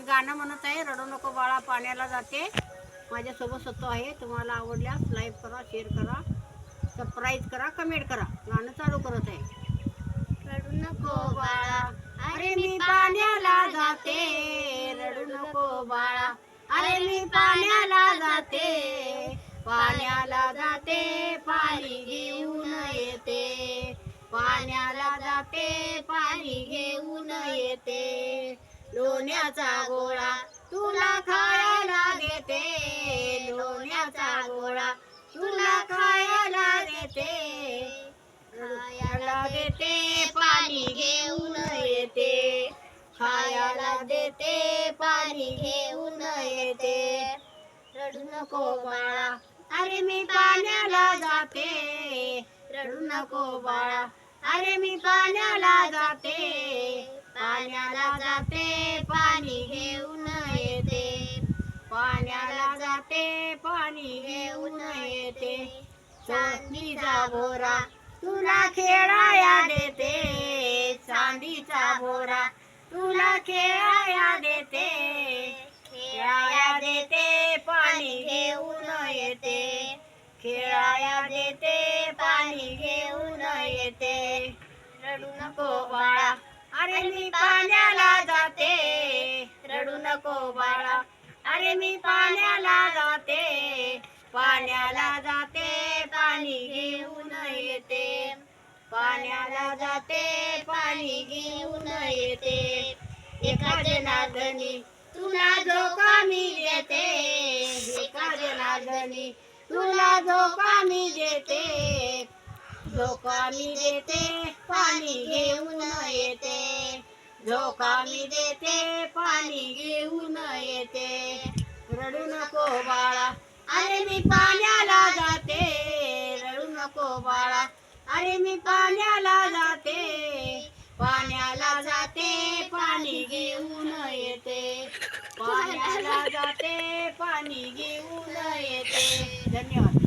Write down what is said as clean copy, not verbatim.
मी गाणं म्हणत आहे, रडू नको बाळा पाण्याला जाते. माझ्यासोबत सत्तो आहे. तुम्हाला आवडल्यास लाईक करा, शेअर करा, सबस्क्राईब करा, कमेंट करा. गाणं चालू करत आहे. रडू नको बाळा, अरे मी पाण्याला जाते. रडू नको बाळा, अरे मी पाण्याला जाते. पाण्याला जाते, पाणी घेऊन येते. पाण्याला जाते, पाणी घेऊन येते. लोण्याचा गोळा तुला खायला देते. लोण्याचा गोळा तुला खायला देते. खायला देते, पाणी घेऊन येते. खायला देते, पाणी घेऊन येते. रडू नको बाळा, अरे मी पाण्याला जाते. रडू नको बाळा, अरे मी पाण्याला जाते. पाण्याला जाते, पाणी घेऊन येते. पाण्याला जाते, पाणी घेऊन येते. चांदीचा भोरा तुला खेळाया देते. चांदीचा भोरा तुला खेळाया देते. खेळाया देते, पाणी घेऊन येते. खेळाया देते, पाणी घेऊन येते. रडू नको बाळा, अरे मी पाण्याला जाते. रडू नको बाळा, अरे मी पाण्याला जाते. पाण्याला जाते, पाणी घेऊन येते. पाण्याला जाते, पाणी घेऊन येते. एका जनार्दनी तुला धोका मी देते. एका जनार्दनी तुला धोका मी देते. धोका मी देते, पाणी घेऊन येते. धोका मी देते, पाणी घेऊन येते. रडू नको बाळा, अरे मी पाण्याला जाते. रडू नको बाळा, अरे मी पाण्याला जाते. पाण्याला जाते, पाणी घेऊन येते. पाण्याला जाते, पाणी घेऊन येते. धन्यवाद.